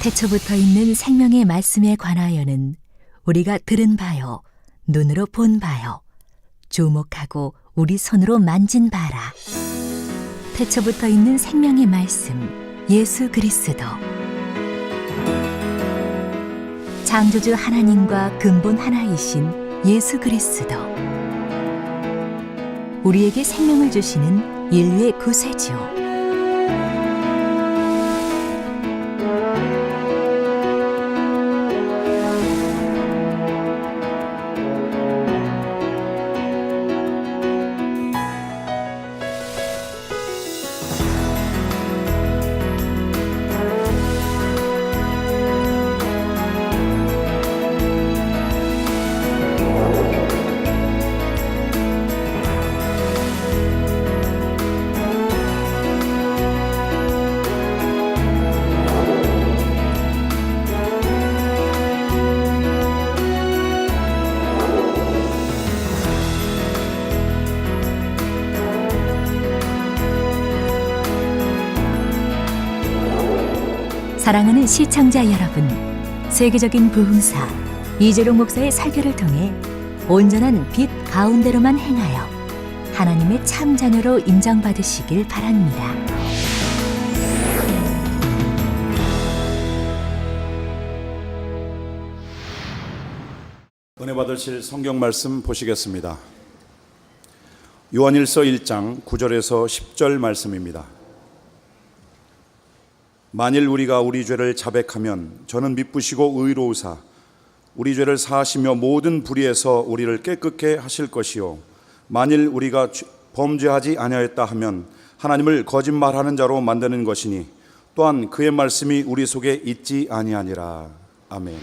태초부터 있는 생명의 말씀에 관하여는 우리가 들은 바요, 눈으로 본 바요, 주목하고 우리 손으로 만진 바라. 태초부터 있는 생명의 말씀, 예수 그리스도. 창조주 하나님과 근본 하나이신 예수 그리스도. 우리에게 생명을 주시는 인류의 구세주. 사랑하는 시청자 여러분, 세계적인 부흥사 이재룡 목사의 설교를 통해 온전한 빛 가운데로만 행하여 하나님의 참 자녀로 인정받으시길 바랍니다. 은혜 받으실 성경 말씀 보시겠습니다. 요한일서 1장 9절에서 10절 말씀입니다. 만일 우리가 우리 죄를 자백하면 저는 미쁘시고 의로우사 우리 죄를 사하시며 모든 불의에서 우리를 깨끗게 하실 것이요 만일 우리가 범죄하지 아니하였다 하면 하나님을 거짓말하는 자로 만드는 것이니 또한 그의 말씀이 우리 속에 있지 아니하니라. 아멘.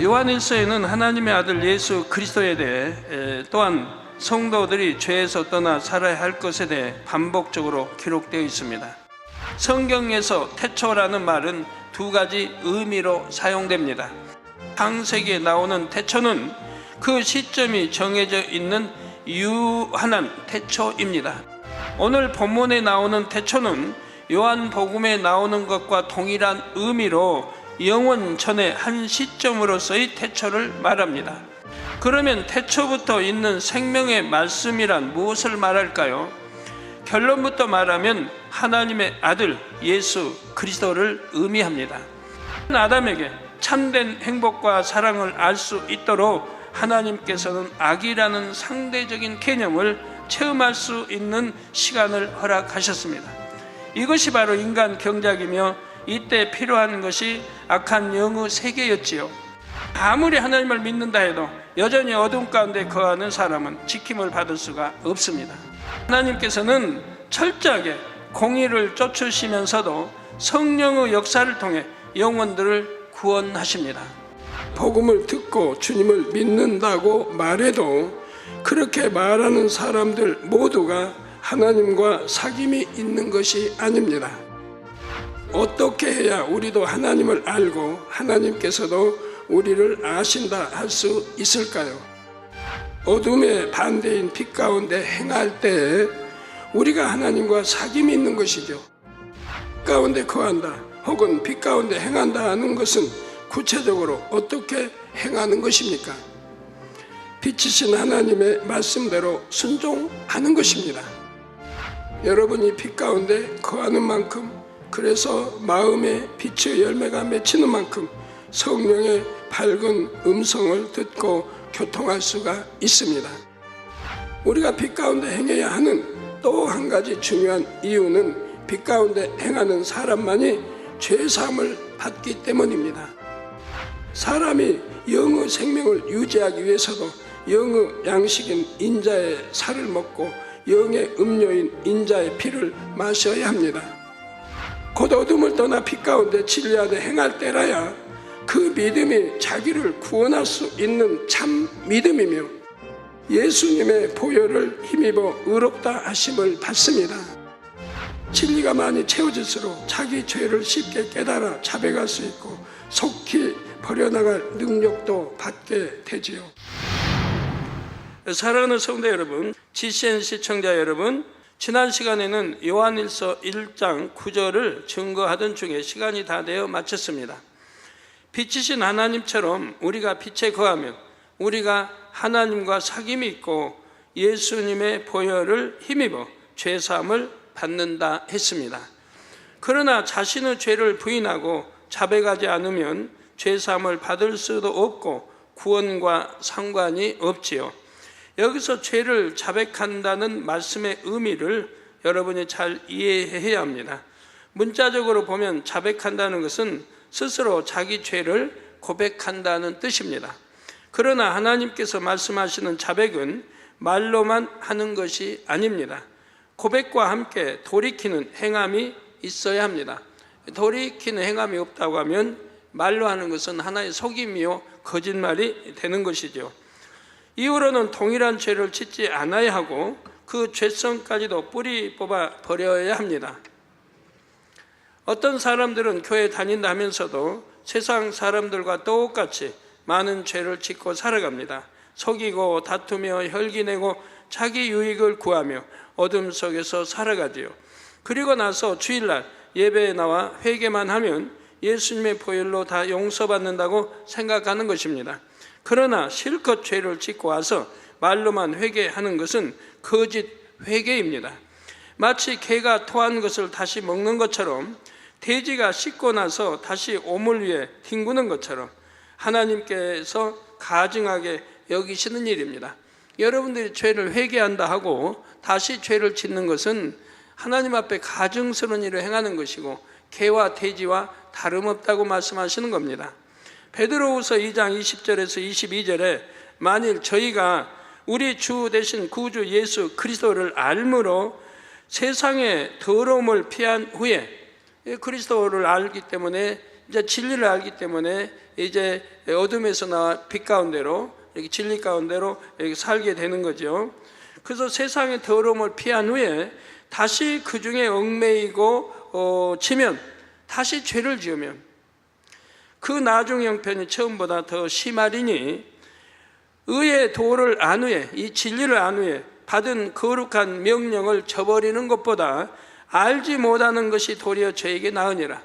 요한일서에는 하나님의 아들 예수 그리스도에 대해 또한 성도들이 죄에서 떠나 살아야 할 것에 대해 반복적으로 기록되어 있습니다. 성경에서 태초라는 말은 두 가지 의미로 사용됩니다. 창세기에 나오는 태초는 그 시점이 정해져 있는 유한한 태초입니다. 오늘 본문에 나오는 태초는 요한복음에 나오는 것과 동일한 의미로 영원 전의 한 시점으로서의 태초를 말합니다. 그러면 태초부터 있는 생명의 말씀이란 무엇을 말할까요? 결론부터 말하면 하나님의 아들 예수 그리스도를 의미합니다. 아담에게 참된 행복과 사랑을 알 수 있도록 하나님께서는 악이라는 상대적인 개념을 체험할 수 있는 시간을 허락하셨습니다. 이것이 바로 인간 경작이며 이때 필요한 것이 악한 영의 세계였지요. 아무리 하나님을 믿는다 해도 여전히 어둠 가운데 거하는 사람은 지킴을 받을 수가 없습니다. 하나님께서는 철저하게 공의를 쫓으시면서도 성령의 역사를 통해 영혼들을 구원하십니다. 복음을 듣고 주님을 믿는다고 말해도 그렇게 말하는 사람들 모두가 하나님과 사귐이 있는 것이 아닙니다. 어떻게 해야 우리도 하나님을 알고 하나님께서도 우리를 아신다 할 수 있을까요? 어둠의 반대인 빛 가운데 행할 때 우리가 하나님과 사귐이 있는 것이죠. 빛 가운데 거한다 혹은 빛 가운데 행한다 하는 것은 구체적으로 어떻게 행하는 것입니까? 빛이신 하나님의 말씀대로 순종하는 것입니다. 여러분이 빛 가운데 거하는 만큼, 그래서 마음에 빛의 열매가 맺히는 만큼 성령의 밝은 음성을 듣고 교통할 수가 있습니다. 우리가 빛 가운데 행해야 하는 또 한 가지 중요한 이유는 빛 가운데 행하는 사람만이 죄사함을 받기 때문입니다. 사람이 영의 생명을 유지하기 위해서도 영의 양식인 인자의 살을 먹고 영의 음료인 인자의 피를 마셔야 합니다. 곧 어둠을 떠나 빛 가운데 진리하되 행할 때라야 그 믿음이 자기를 구원할 수 있는 참 믿음이며 예수님의 보혈을 힘입어 의롭다 하심을 받습니다. 진리가 많이 채워질수록 자기 죄를 쉽게 깨달아 자백할 수 있고 속히 버려나갈 능력도 받게 되지요. 사랑하는 성도 여러분, GCN 시청자 여러분, 지난 시간에는 요한일서 1장 9절을 증거하던 중에 시간이 다 되어 마쳤습니다. 빛이신 하나님처럼 우리가 빛에 거하면 우리가 하나님과 사귐이 있고 예수님의 보혈을 힘입어 죄사함을 받는다 했습니다. 그러나 자신의 죄를 부인하고 자백하지 않으면 죄사함을 받을 수도 없고 구원과 상관이 없지요. 여기서 죄를 자백한다는 말씀의 의미를 여러분이 잘 이해해야 합니다. 문자적으로 보면 자백한다는 것은 스스로 자기 죄를 고백한다는 뜻입니다. 그러나 하나님께서 말씀하시는 자백은 말로만 하는 것이 아닙니다. 고백과 함께 돌이키는 행함이 있어야 합니다. 돌이키는 행함이 없다고 하면 말로 하는 것은 하나의 속임이요 거짓말이 되는 것이죠. 이후로는 동일한 죄를 짓지 않아야 하고 그 죄성까지도 뿌리 뽑아 버려야 합니다. 어떤 사람들은 교회 다닌다 하면서도 세상 사람들과 똑같이 많은 죄를 짓고 살아갑니다. 속이고 다투며 혈기내고 자기 유익을 구하며 어둠 속에서 살아가지요. 그리고 나서 주일날 예배에 나와 회개만 하면 예수님의 보혈로 다 용서받는다고 생각하는 것입니다. 그러나 실컷 죄를 짓고 와서 말로만 회개하는 것은 거짓 회개입니다. 마치 개가 토한 것을 다시 먹는 것처럼, 돼지가 씻고 나서 다시 오물 위에 뒹구는 것처럼 하나님께서 가증하게 여기시는 일입니다. 여러분들이 죄를 회개한다 하고 다시 죄를 짓는 것은 하나님 앞에 가증스러운 일을 행하는 것이고 개와 돼지와 다름없다고 말씀하시는 겁니다. 베드로후서 2장 20절에서 22절에 만일 저희가 우리 주 대신 구주 예수 그리스도를 알므로 세상의 더러움을 피한 후에, 그리스도를 알기 때문에, 이제 진리를 알기 때문에 이제 어둠에서 나와 빛 가운데로, 이렇게 진리 가운데로 이렇게 살게 되는 거죠. 그래서 세상의 더러움을 피한 후에 다시 그 중에 얽매이고 지면, 다시 죄를 지으면 그 나중 형편이 처음보다 더 심하리니, 의의 도를 안 후에, 이 진리를 안 후에 받은 거룩한 명령을 저버리는 것보다 알지 못하는 것이 도리어 저에게 나으니라.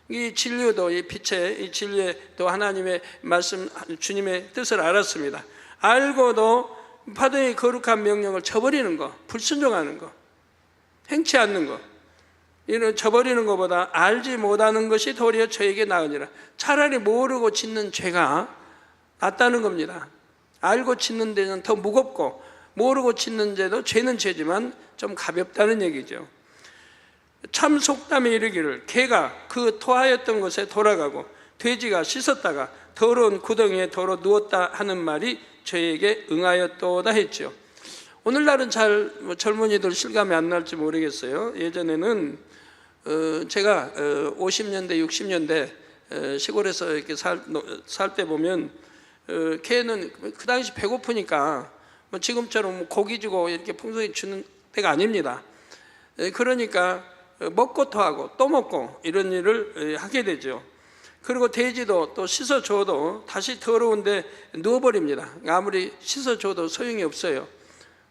이 진리도, 이 빛의 이 진리의 또 하나님의 말씀, 주님의 뜻을 알았습니다. 알고도 받은 이 거룩한 명령을 저버리는 것, 불순종하는 것, 행치 않는 것, 이런 저버리는 것보다 알지 못하는 것이 도리어 저에게 나으니라. 차라리 모르고 짓는 죄가 낫다는 겁니다. 알고 짓는 죄는 더 무겁고, 모르고 짓는 죄도 죄는 죄지만 좀 가볍다는 얘기죠. 참 속담에 이르기를 개가 그 토하였던 곳에 돌아가고 돼지가 씻었다가 더러운 구덩이에 도로 누웠다 하는 말이 저에게 응하였도다 했죠. 오늘날은 잘 젊은이들 실감이 안 날지 모르겠어요. 예전에는 제가 50년대 60년대 시골에서 이렇게 살 때 보면 개는 그 당시 배고프니까 지금처럼 고기 주고 이렇게 풍성히 주는 때가 아닙니다. 그러니까 먹고 토하고 또 먹고 이런 일을 하게 되죠. 그리고 돼지도 또 씻어줘도 다시 더러운데 누워버립니다. 아무리 씻어줘도 소용이 없어요.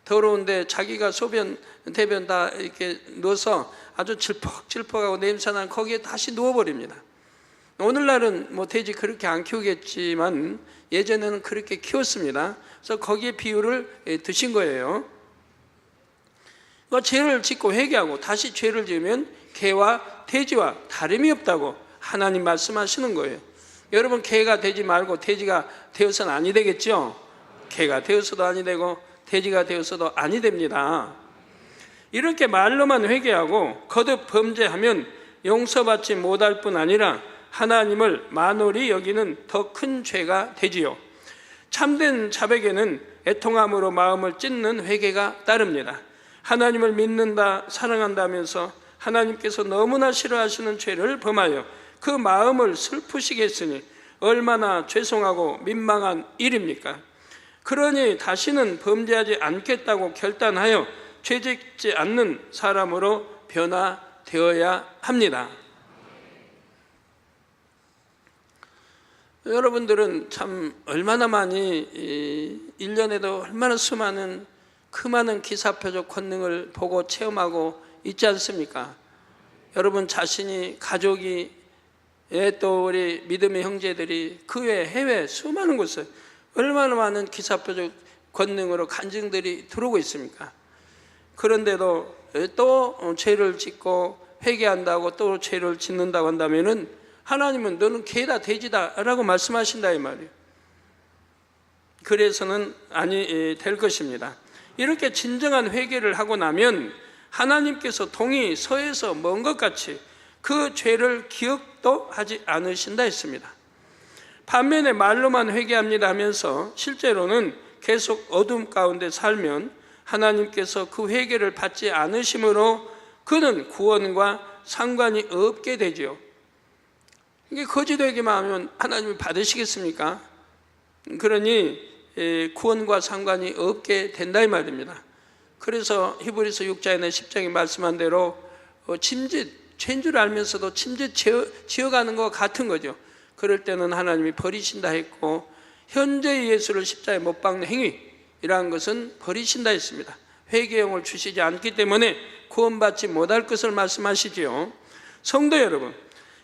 더러운데 자기가 소변, 대변 다 이렇게 넣어서 아주 질퍽질퍽하고 냄새나는 거기에 다시 누워버립니다. 오늘날은 뭐 돼지 그렇게 안 키우겠지만 예전에는 그렇게 키웠습니다. 그래서 거기에 비유를 드신 거예요. 죄를 짓고 회개하고 다시 죄를 지으면 개와 돼지와 다름이 없다고 하나님 말씀하시는 거예요. 여러분, 개가 되지 말고 돼지가 되어서는 아니 되겠죠? 개가 되어서도 아니 되고 돼지가 되어서도 아니 됩니다. 이렇게 말로만 회개하고 거듭 범죄하면 용서받지 못할 뿐 아니라 하나님을 만홀히 여기는 더 큰 죄가 되지요. 참된 자백에는 애통함으로 마음을 찢는 회개가 따릅니다. 하나님을 믿는다, 사랑한다면서 하나님께서 너무나 싫어하시는 죄를 범하여 그 마음을 슬프시게 했으니 얼마나 죄송하고 민망한 일입니까? 그러니 다시는 범죄하지 않겠다고 결단하여 죄짓지 않는 사람으로 변화되어야 합니다. 여러분들은 참 얼마나 많이 1년에도 얼마나 수많은 그 많은 기사표적 권능을 보고 체험하고 있지 않습니까? 여러분 자신이, 가족이, 또 우리 믿음의 형제들이 그 외 해외 수많은 곳에 얼마나 많은 기사표적 권능으로 간증들이 들어오고 있습니까? 그런데도 또 죄를 짓고 회개한다고 또 죄를 짓는다고 한다면은 하나님은 너는 개다 돼지다라고 말씀하신다 이 말이에요. 그래서는 아니 될 것입니다. 이렇게 진정한 회개를 하고 나면 하나님께서 동이 서에서 먼 것 같이 그 죄를 기억도 하지 않으신다 했습니다. 반면에 말로만 회개합니다 하면서 실제로는 계속 어둠 가운데 살면 하나님께서 그 회개를 받지 않으심으로 그는 구원과 상관이 없게 되지요. 이게 거짓 회개만 하면 하나님이 받으시겠습니까? 그러니 구원과 상관이 없게 된다 이 말입니다. 그래서 히브리서 6장이나 10장에 말씀한 대로 침짓, 죄인 줄 알면서도 침짓 지어가는 것 같은 거죠. 그럴 때는 하나님이 버리신다 했고, 현재 예수를 십자가에 못 박는 행위이라는 것은 버리신다 했습니다. 회개형을 주시지 않기 때문에 구원받지 못할 것을 말씀하시지요. 성도 여러분,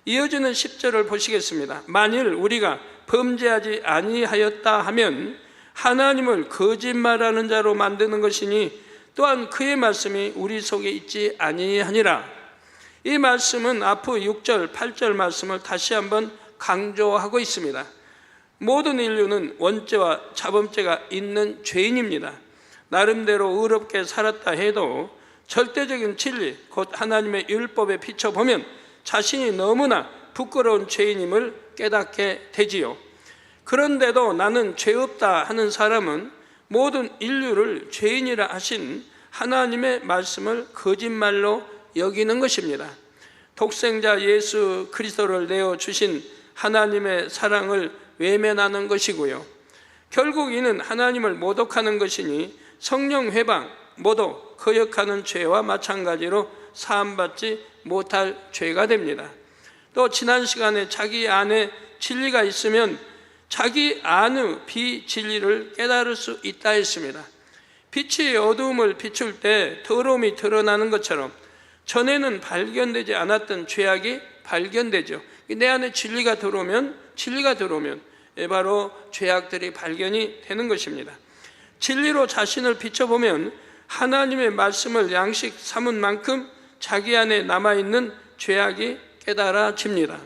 이어지는 10절을 보시겠습니다. 만일 우리가 범죄하지 아니하였다 하면 하나님을 거짓말하는 자로 만드는 것이니 또한 그의 말씀이 우리 속에 있지 아니하니라. 이 말씀은 앞으로 6절, 8절 말씀을 다시 한번 강조하고 있습니다. 모든 인류는 원죄와 자범죄가 있는 죄인입니다. 나름대로 의롭게 살았다 해도 절대적인 진리, 곧 하나님의 율법에 비춰보면 자신이 너무나 부끄러운 죄인임을 깨닫게 되지요. 그런데도 나는 죄 없다 하는 사람은 모든 인류를 죄인이라 하신 하나님의 말씀을 거짓말로 여기는 것입니다. 독생자 예수 그리스도를 내어주신 하나님의 사랑을 외면하는 것이고요. 결국 이는 하나님을 모독하는 것이니 성령 회방, 모독, 거역하는 죄와 마찬가지로 사함받지 못할 죄가 됩니다. 또 지난 시간에 자기 안에 진리가 있으면 자기 안의 비진리를 깨달을 수 있다 했습니다. 빛이 어두움을 비출 때 더러움이 드러나는 것처럼 전에는 발견되지 않았던 죄악이 발견되죠. 내 안에 진리가 들어오면 바로 죄악들이 발견이 되는 것입니다. 진리로 자신을 비춰보면 하나님의 말씀을 양식 삼은 만큼 자기 안에 남아있는 죄악이 깨달아집니다.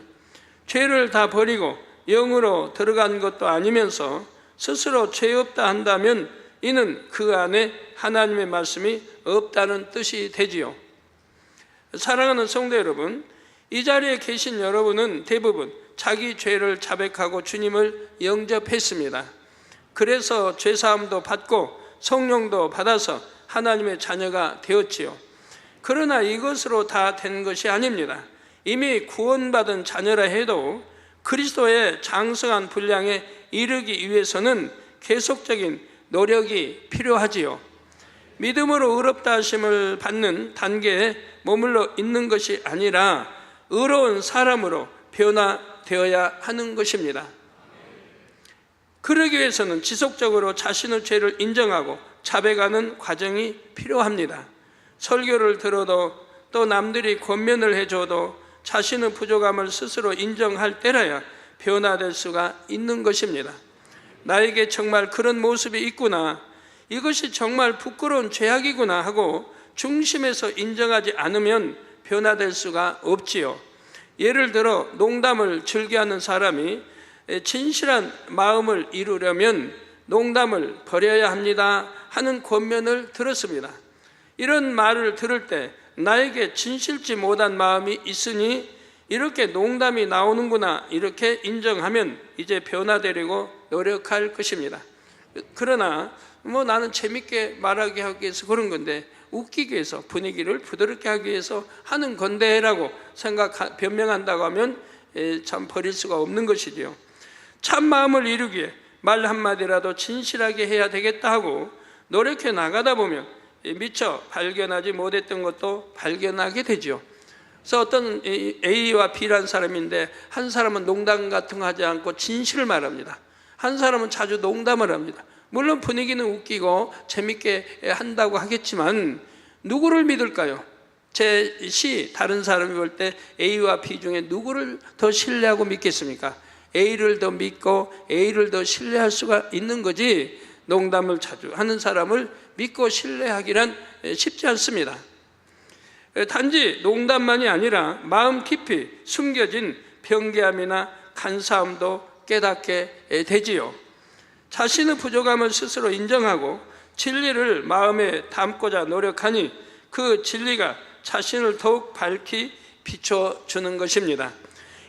죄를 다 버리고 영으로 들어간 것도 아니면서 스스로 죄 없다 한다면 이는 그 안에 하나님의 말씀이 없다는 뜻이 되지요. 사랑하는 성도 여러분, 이 자리에 계신 여러분은 대부분 자기 죄를 자백하고 주님을 영접했습니다. 그래서 죄사함도 받고 성령도 받아서 하나님의 자녀가 되었지요. 그러나 이것으로 다 된 것이 아닙니다. 이미 구원받은 자녀라 해도 그리스도의 장성한 분량에 이르기 위해서는 계속적인 노력이 필요하지요. 믿음으로 의롭다 하심을 받는 단계에 머물러 있는 것이 아니라 의로운 사람으로 변화되어야 하는 것입니다. 그러기 위해서는 지속적으로 자신의 죄를 인정하고 자백하는 과정이 필요합니다. 설교를 들어도 또 남들이 권면을 해줘도 자신의 부족함을 스스로 인정할 때라야 변화될 수가 있는 것입니다. 나에게 정말 그런 모습이 있구나, 이것이 정말 부끄러운 죄악이구나 하고 중심에서 인정하지 않으면 변화될 수가 없지요. 예를 들어 농담을 즐겨하는 사람이 진실한 마음을 이루려면 농담을 버려야 합니다 하는 권면을 들었습니다. 이런 말을 들을 때 나에게 진실치 못한 마음이 있으니 이렇게 농담이 나오는구나 이렇게 인정하면 이제 변화되려고 노력할 것입니다. 그러나 나는 재밌게 말하게 하기 위해서 그런 건데, 웃기기 위해서 분위기를 부드럽게 하기 위해서 하는 건데 라고 변명한다고 하면 참 버릴 수가 없는 것이지요. 참 마음을 이루기에 말 한마디라도 진실하게 해야 되겠다 하고 노력해 나가다 보면 미처 발견하지 못했던 것도 발견하게 되죠. 그래서 어떤 A와 B라는 사람인데, 한 사람은 농담 같은 거 하지 않고 진실을 말합니다. 한 사람은 자주 농담을 합니다. 물론 분위기는 웃기고 재밌게 한다고 하겠지만 누구를 믿을까요? 제 시 다른 사람이 볼 때 A와 B 중에 누구를 더 신뢰하고 믿겠습니까? A를 더 믿고 A를 더 신뢰할 수가 있는 거지, 농담을 자주 하는 사람을 믿고 신뢰하기란 쉽지 않습니다. 단지 농담만이 아니라 마음 깊이 숨겨진 변개함이나 간사함도 깨닫게 되지요. 자신의 부족함을 스스로 인정하고 진리를 마음에 담고자 노력하니 그 진리가 자신을 더욱 밝히 비춰주는 것입니다.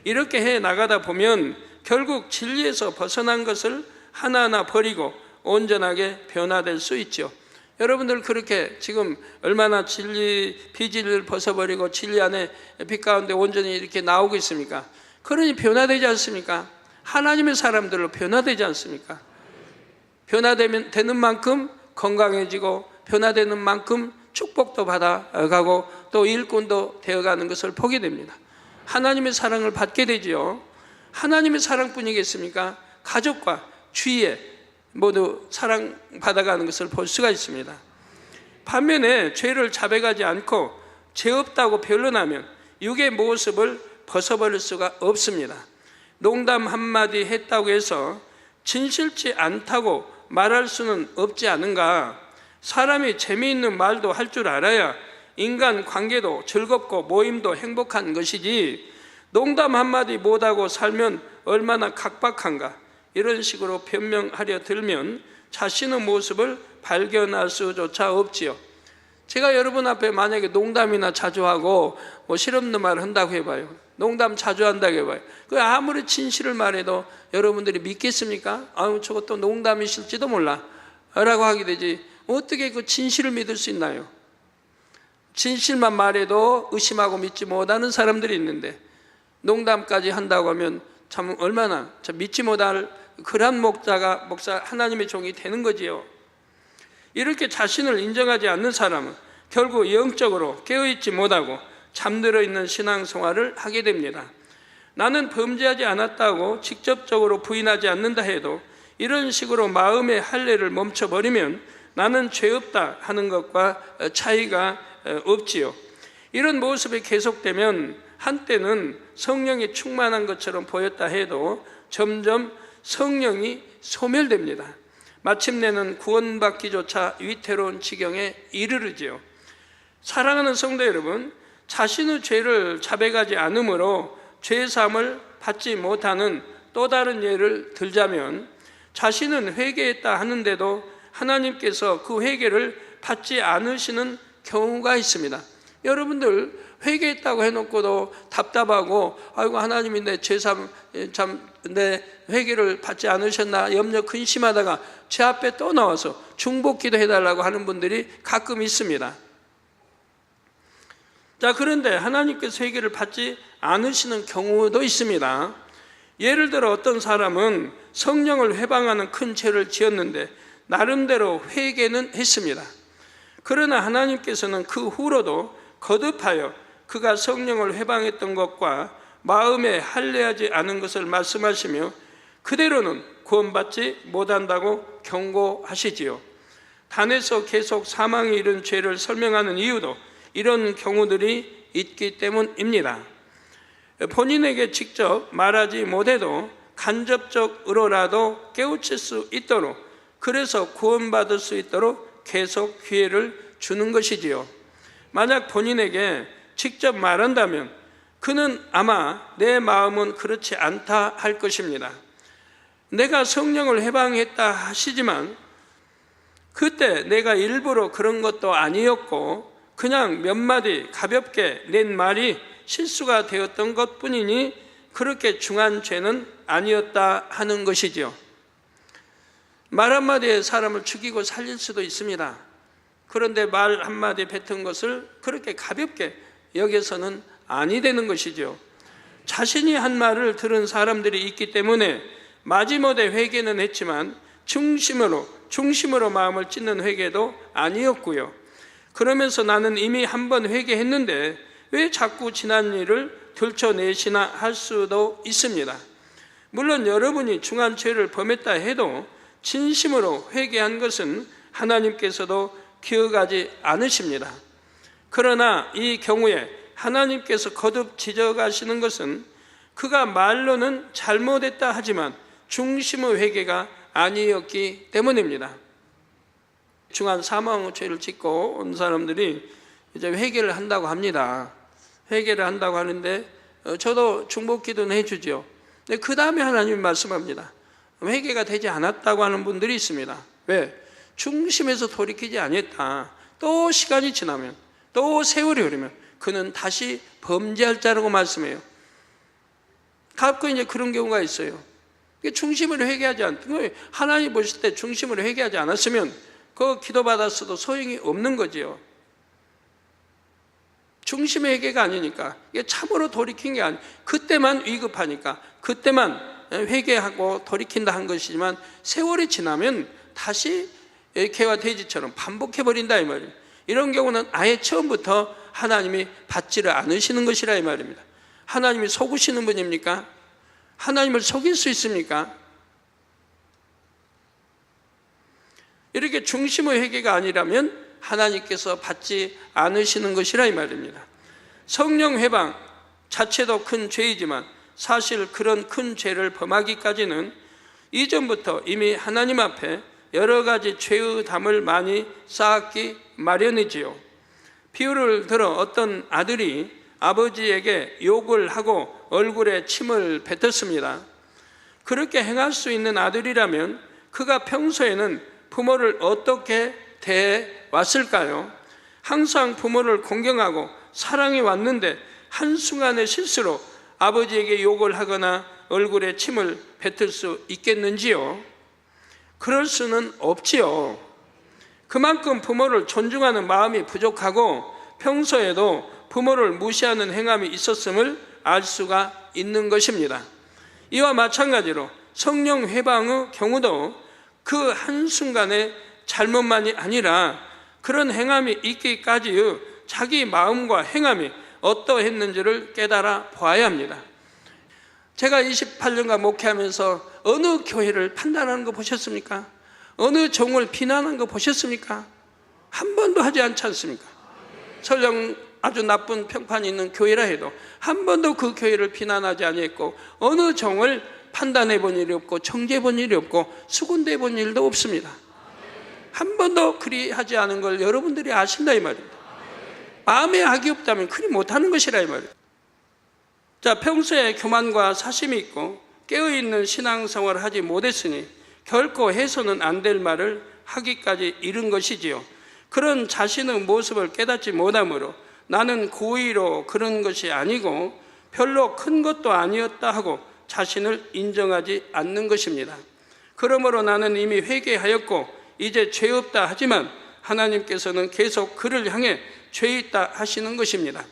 이렇게 해 나가다 보면 결국 진리에서 벗어난 것을 하나하나 버리고 온전하게 변화될 수 있죠. 여러분들 그렇게 지금 얼마나 비진리를 벗어버리고 진리 안에 빛 가운데 온전히 이렇게 나오고 있습니까? 그러니 변화되지 않습니까? 하나님의 사람들로 변화되지 않습니까? 변화되는 만큼 건강해지고 변화되는 만큼 축복도 받아가고 또 일꾼도 되어가는 것을 보게 됩니다. 하나님의 사랑을 받게 되지요. 하나님의 사랑뿐이겠습니까? 가족과 주위에 모두 사랑받아가는 것을 볼 수가 있습니다. 반면에 죄를 자백하지 않고 죄 없다고 변론하면 육의 모습을 벗어버릴 수가 없습니다. 농담 한마디 했다고 해서 진실치 않다고 말할 수는 없지 않은가? 사람이 재미있는 말도 할 줄 알아야 인간 관계도 즐겁고 모임도 행복한 것이지, 농담 한마디 못하고 살면 얼마나 각박한가? 이런 식으로 변명하려 들면 자신의 모습을 발견할 수조차 없지요. 제가 여러분 앞에 만약에 농담이나 자주 하고 실없는 말을 한다고 해봐요. 농담 자주 한다고 해봐요. 그 아무리 진실을 말해도 여러분들이 믿겠습니까? 아유, 저것도 농담이실지도 몰라 라고 하게 되지, 어떻게 그 진실을 믿을 수 있나요? 진실만 말해도 의심하고 믿지 못하는 사람들이 있는데 농담까지 한다고 하면 참 얼마나 믿지 못할 그런 목사 하나님의 종이 되는 거지요. 이렇게 자신을 인정하지 않는 사람은 결국 영적으로 깨어있지 못하고 잠들어 있는 신앙생활을 하게 됩니다. 나는 범죄하지 않았다고 직접적으로 부인하지 않는다 해도 이런 식으로 마음의 할례를 멈춰버리면 나는 죄 없다 하는 것과 차이가 없지요. 이런 모습이 계속되면 한때는 성령이 충만한 것처럼 보였다 해도 점점 성령이 소멸됩니다. 마침내는 구원받기조차 위태로운 지경에 이르르지요. 사랑하는 성도 여러분, 자신의 죄를 자백하지 않으므로 죄사함을 받지 못하는 또 다른 예를 들자면, 자신은 회개했다 하는데도 하나님께서 그 회개를 받지 않으시는 경우가 있습니다. 여러분들 회개했다고 해놓고도 답답하고, 아이고 하나님이 내 죄사함 내 회개를 받지 않으셨나 염려 근심하다가 제 앞에 또 나와서 중보기도 해달라고 하는 분들이 가끔 있습니다. 자, 그런데 하나님께서 회개를 받지 않으시는 경우도 있습니다. 예를 들어 어떤 사람은 성령을 회방하는 큰 죄를 지었는데 나름대로 회개는 했습니다. 그러나 하나님께서는 그 후로도 거듭하여 그가 성령을 회방했던 것과 마음에 할례하지 않은 것을 말씀하시며 그대로는 구원받지 못한다고 경고하시지요. 단에서 계속 사망에 이른 죄를 설명하는 이유도 이런 경우들이 있기 때문입니다. 본인에게 직접 말하지 못해도 간접적으로라도 깨우칠 수 있도록, 그래서 구원받을 수 있도록 계속 기회를 주는 것이지요. 만약 본인에게 직접 말한다면 그는 아마 내 마음은 그렇지 않다 할 것입니다. 내가 성령을 해방했다 하시지만 그때 내가 일부러 그런 것도 아니었고 그냥 몇 마디 가볍게 낸 말이 실수가 되었던 것뿐이니 그렇게 중한 죄는 아니었다 하는 것이죠. 말 한마디에 사람을 죽이고 살릴 수도 있습니다. 그런데 말 한마디 뱉은 것을 그렇게 가볍게 여겨서는 아니 되는 것이죠. 자신이 한 말을 들은 사람들이 있기 때문에 마지못해 회개는 했지만 중심으로 마음을 찢는 회개도 아니었고요. 그러면서 나는 이미 한 번 회개했는데 왜 자꾸 지난 일을 들춰내시나 할 수도 있습니다. 물론 여러분이 중한 죄를 범했다 해도 진심으로 회개한 것은 하나님께서도 기억하지 않으십니다. 그러나 이 경우에 하나님께서 거듭 지적하시는 것은 그가 말로는 잘못했다 하지만 중심의 회개가 아니었기 때문입니다. 중한 사망죄를 짓고 온 사람들이 이제 회개를 한다고 합니다. 회개를 한다고 하는데 저도 중보기도는 해주죠. 그 다음에 하나님이 말씀합니다. 회개가 되지 않았다고 하는 분들이 있습니다. 왜? 중심에서 돌이키지 않았다. 또 시간이 지나면, 또 세월이 흐르면 그는 다시 범죄할 자라고 말씀해요. 가끔 이제 그런 경우가 있어요. 중심으로 회개하지 않던, 하나님 보실 때 중심으로 회개하지 않았으면 그 기도받았어도 소용이 없는 거지요. 중심의 회개가 아니니까, 이게 참으로 돌이킨 게 그때만 위급하니까, 그때만 회개하고 돌이킨다 한 것이지만 세월이 지나면 다시 개와 돼지처럼 반복해버린다 이 말이에요. 이런 경우는 아예 처음부터 하나님이 받지를 않으시는 것이라 이 말입니다. 하나님이 속으시는 분입니까? 하나님을 속일 수 있습니까? 이렇게 중심의 회개가 아니라면 하나님께서 받지 않으시는 것이라 이 말입니다. 성령 회방 자체도 큰 죄이지만 사실 그런 큰 죄를 범하기까지는 이전부터 이미 하나님 앞에 여러 가지 죄의 담을 많이 쌓았기 마련이지요. 비유를 들어 어떤 아들이 아버지에게 욕을 하고 얼굴에 침을 뱉었습니다. 그렇게 행할 수 있는 아들이라면 그가 평소에는 부모를 어떻게 대해왔을까요? 항상 부모를 공경하고 사랑해 왔는데 한순간의 실수로 아버지에게 욕을 하거나 얼굴에 침을 뱉을 수 있겠는지요? 그럴 수는 없지요. 그만큼 부모를 존중하는 마음이 부족하고 평소에도 부모를 무시하는 행함이 있었음을 알 수가 있는 것입니다. 이와 마찬가지로 성령 회방의 경우도 그 한순간의 잘못만이 아니라 그런 행함이 있기까지의 자기 마음과 행함이 어떠했는지를 깨달아 보아야 합니다. 제가 28년간 목회하면서 어느 교회를 판단하는 거 보셨습니까? 어느 종을 비난하는 거 보셨습니까? 한 번도 하지 않지 않습니까? 설령 아주 나쁜 평판이 있는 교회라 해도 한 번도 그 교회를 비난하지 아니했고 어느 종을 판단해 본 일이 없고 정죄해 본 일이 없고 수군대 본 일도 없습니다. 한 번도 그리 하지 않은 걸 여러분들이 아신다 이 말입니다. 마음에 악이 없다면 그리 못하는 것이라 이 말입니다. 자, 평소에 교만과 사심이 있고 깨어있는 신앙생활을 하지 못했으니 결코 해서는 안 될 말을 하기까지 이른 것이지요. 그런 자신의 모습을 깨닫지 못하므로 나는 고의로 그런 것이 아니고 별로 큰 것도 아니었다 하고 자신을 인정하지 않는 것입니다. 그러므로 나는 이미 회개하였고 이제 죄 없다 하지만 하나님께서는 계속 그를 향해 죄 있다 하시는 것입니다.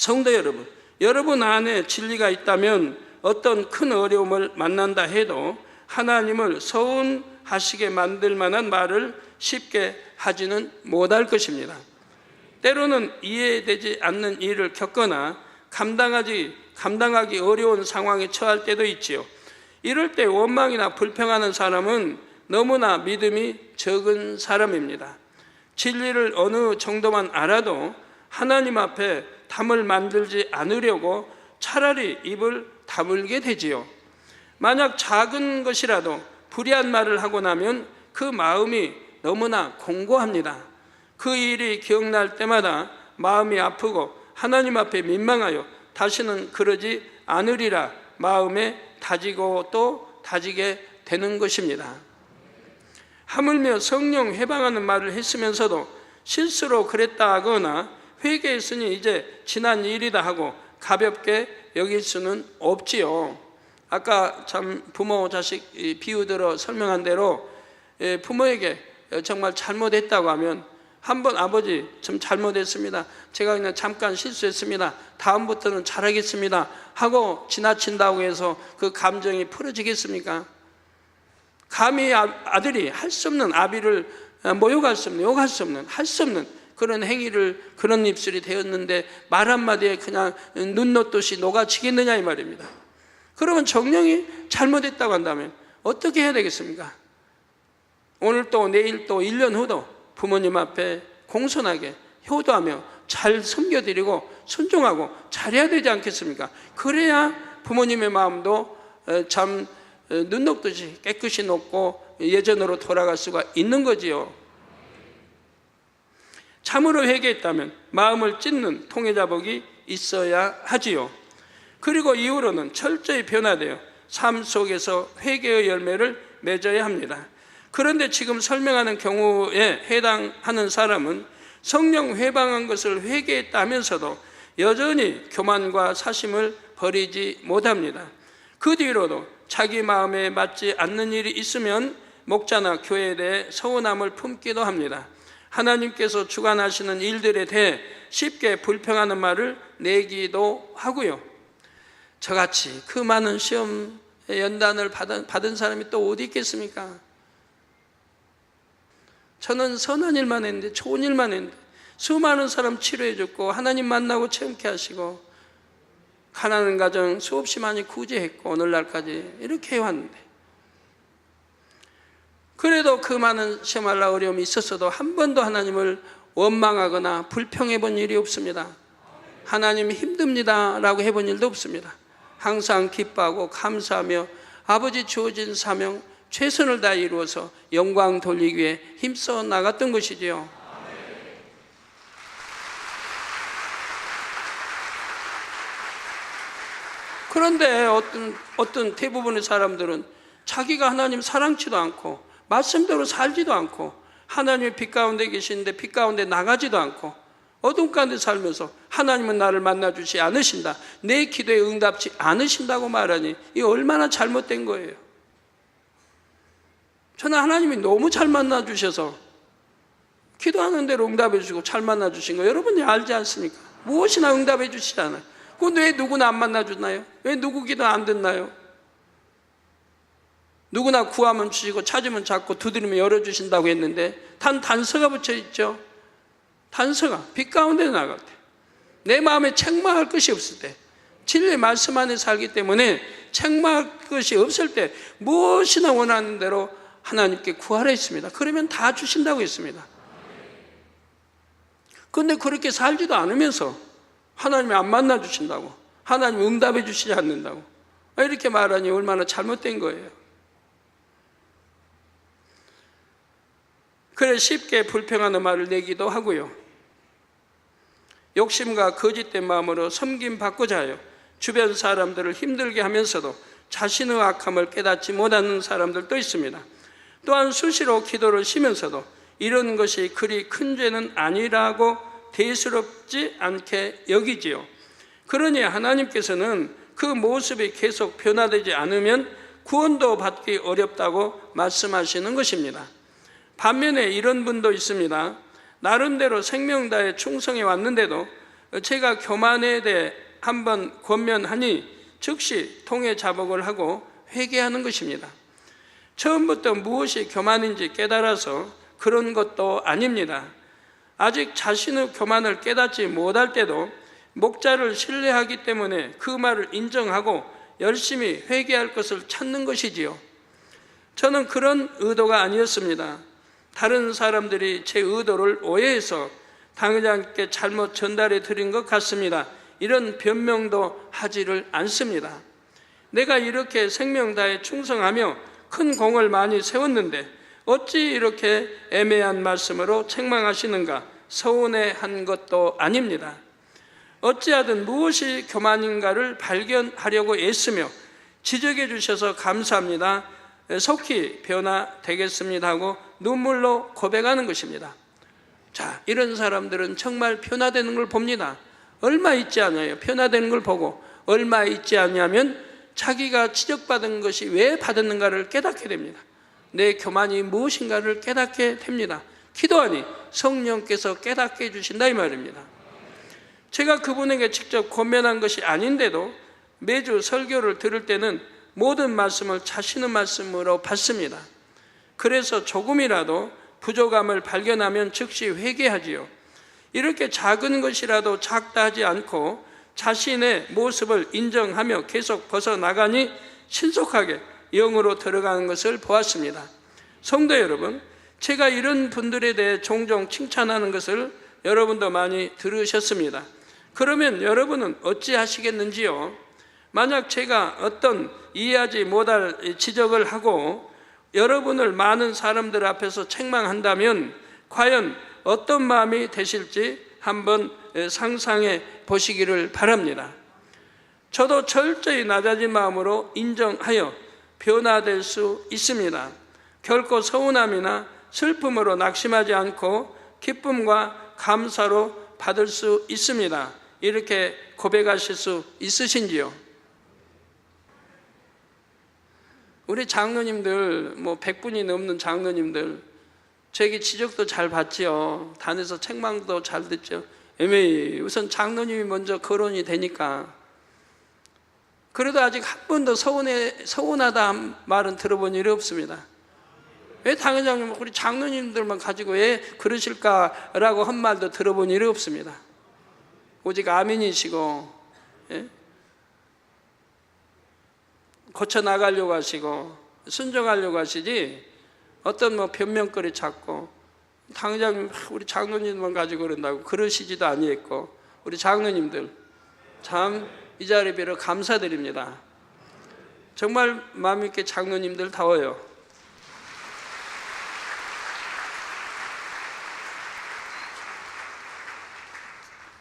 성도 여러분, 여러분 안에 진리가 있다면 어떤 큰 어려움을 만난다 해도 하나님을 서운하시게 만들 만한 말을 쉽게 하지는 못할 것입니다. 때로는 이해되지 않는 일을 겪거나 감당하기 어려운 상황에 처할 때도 있지요. 이럴 때 원망이나 불평하는 사람은 너무나 믿음이 적은 사람입니다. 진리를 어느 정도만 알아도 하나님 앞에 담을 만들지 않으려고 차라리 입을 다물게 되지요. 만약 작은 것이라도 불의한 말을 하고 나면 그 마음이 너무나 공고합니다. 그 일이 기억날 때마다 마음이 아프고 하나님 앞에 민망하여 다시는 그러지 않으리라 마음에 다지고 또 다지게 되는 것입니다. 하물며 성령 해방하는 말을 했으면서도 실수로 그랬다 하거나 회개했으니 이제 지난 일이다 하고 가볍게 여길 수는 없지요. 아까 참 부모 자식 비유 들어 설명한 대로 부모에게 정말 잘못했다고 하면 한번 아버지 좀 잘못했습니다. 제가 그냥 잠깐 실수했습니다. 다음부터는 잘하겠습니다. 하고 지나친다고 해서 그 감정이 풀어지겠습니까? 감히 아들이 할 수 없는 아비를 모욕할 수 없는, 욕할 수 없는, 할 수 없는 그런 행위를, 그런 입술이 되었는데 말 한마디에 그냥 눈 녹듯이 녹아지겠느냐 이 말입니다. 그러면 정령이 잘못했다고 한다면 어떻게 해야 되겠습니까? 오늘 또 내일 또 1년 후도 부모님 앞에 공손하게 효도하며 잘 섬겨드리고 순종하고 잘해야 되지 않겠습니까? 그래야 부모님의 마음도 참 눈 녹듯이 깨끗이 녹고 예전으로 돌아갈 수가 있는 거지요. 참으로 회개했다면 마음을 찢는 통해자복이 있어야 하지요. 그리고 이후로는 철저히 변화되어 삶 속에서 회개의 열매를 맺어야 합니다. 그런데 지금 설명하는 경우에 해당하는 사람은 성령 회방한 것을 회개했다면서도 여전히 교만과 사심을 버리지 못합니다. 그 뒤로도 자기 마음에 맞지 않는 일이 있으면 목자나 교회에 대해 서운함을 품기도 합니다. 하나님께서 주관하시는 일들에 대해 쉽게 불평하는 말을 내기도 하고요. 저같이 그 많은 시험 연단을 받은 사람이 또 어디 있겠습니까? 저는 선한 일만 했는데, 좋은 일만 했는데, 수많은 사람 치료해 줬고 하나님 만나고 체험케 하시고 가난한 가정 수없이 많이 구제했고 오늘날까지 이렇게 해왔는데, 그래도 그 많은 시험할라 어려움이 있었어도 한 번도 하나님을 원망하거나 불평해 본 일이 없습니다. 하나님 힘듭니다 라고 해본 일도 없습니다. 항상 기뻐하고 감사하며 아버지 주어진 사명 최선을 다해 이루어서 영광 돌리기 위해 힘써 나갔던 것이지요. 그런데 어떤 대부분의 사람들은 자기가 하나님 사랑치도 않고 말씀대로 살지도 않고 하나님의 빛 가운데 계시는데 빛 가운데 나가지도 않고 어둠 가운데 살면서 하나님은 나를 만나주지 않으신다, 내 기도에 응답지 않으신다고 말하니 이 얼마나 잘못된 거예요. 저는 하나님이 너무 잘 만나주셔서 기도하는 대로 응답해 주시고 잘 만나주신 거 여러분이 알지 않습니까? 무엇이나 응답해 주시잖아요. 그런데 왜 누구나 안 만나주나요? 왜 누구 기도 안 듣나요? 누구나 구하면 주시고 찾으면 찾고 두드리면 열어주신다고 했는데 단서가 붙여있죠. 단서가 빛 가운데 나갈 때, 내 마음에 책망할 것이 없을 때, 진리의 말씀 안에 살기 때문에 책망할 것이 없을 때 무엇이나 원하는 대로 하나님께 구하라 했습니다. 그러면 다 주신다고 했습니다. 그런데 그렇게 살지도 않으면서 하나님이 안 만나 주신다고, 하나님 응답해 주시지 않는다고 이렇게 말하니 얼마나 잘못된 거예요. 그래 쉽게 불평하는 말을 내기도 하고요. 욕심과 거짓된 마음으로 섬김받고자 하여 주변 사람들을 힘들게 하면서도 자신의 악함을 깨닫지 못하는 사람들도 있습니다. 또한 수시로 기도를 쉬면서도 이런 것이 그리 큰 죄는 아니라고 대수롭지 않게 여기지요. 그러니 하나님께서는 그 모습이 계속 변화되지 않으면 구원도 받기 어렵다고 말씀하시는 것입니다. 반면에 이런 분도 있습니다. 나름대로 생명 다해 충성해 왔는데도 제가 교만에 대해 한번 권면하니 즉시 통해 자복을 하고 회개하는 것입니다. 처음부터 무엇이 교만인지 깨달아서 그런 것도 아닙니다. 아직 자신의 교만을 깨닫지 못할 때도 목자를 신뢰하기 때문에 그 말을 인정하고 열심히 회개할 것을 찾는 것이지요. 저는 그런 의도가 아니었습니다. 다른 사람들이 제 의도를 오해해서 당회장께 잘못 전달해 드린 것 같습니다. 이런 변명도 하지를 않습니다. 내가 이렇게 생명 다해 충성하며 큰 공을 많이 세웠는데 어찌 이렇게 애매한 말씀으로 책망하시는가 서운해한 것도 아닙니다. 어찌하든 무엇이 교만인가를 발견하려고 애쓰며 지적해 주셔서 감사합니다. 속히 변화되겠습니다 하고 눈물로 고백하는 것입니다. 자, 이런 사람들은 정말 변화되는 걸 봅니다. 얼마 있지 않아요. 변화되는 걸 보고 얼마 있지 않냐면 자기가 지적받은 것이 왜 받았는가를 깨닫게 됩니다. 내 교만이 무엇인가를 깨닫게 됩니다. 기도하니 성령께서 깨닫게 해주신다 이 말입니다. 제가 그분에게 직접 권면한 것이 아닌데도 매주 설교를 들을 때는 모든 말씀을 자신의 말씀으로 받습니다. 그래서 조금이라도 부족함을 발견하면 즉시 회개하지요. 이렇게 작은 것이라도 작다 하지 않고 자신의 모습을 인정하며 계속 벗어나가니 신속하게 영으로 들어가는 것을 보았습니다. 성도 여러분, 제가 이런 분들에 대해 종종 칭찬하는 것을 여러분도 많이 들으셨습니다. 그러면 여러분은 어찌 하시겠는지요? 만약 제가 어떤 이해하지 못할 지적을 하고 여러분을 많은 사람들 앞에서 책망한다면 과연 어떤 마음이 되실지 한번 상상해 보시기를 바랍니다. 저도 철저히 낮아진 마음으로 인정하여 변화될 수 있습니다. 결코 서운함이나 슬픔으로 낙심하지 않고 기쁨과 감사로 받을 수 있습니다. 이렇게 고백하실 수 있으신지요? 우리 장로님들, 100분이 넘는 장로님들, 저에게 지적도 잘 받지요. 단에서 책망도 잘 듣죠. 우선 장로님이 먼저 거론이 되니까. 그래도 아직 한 번도 서운하다 한 말은 들어본 일이 없습니다. 왜 당회장님, 우리 장로님들만 가지고 왜 그러실까라고 한 말도 들어본 일이 없습니다. 오직 아멘이시고, 예? 고쳐나가려고 하시고 순종하려고 하시지 어떤 변명거리 찾고 당장님 우리 장로님만 가지고 그런다고 그러시지도 아니했고 우리 장로님들 참 이 자리 빌어 감사드립니다. 정말 마음 있게 장로님들 다워요.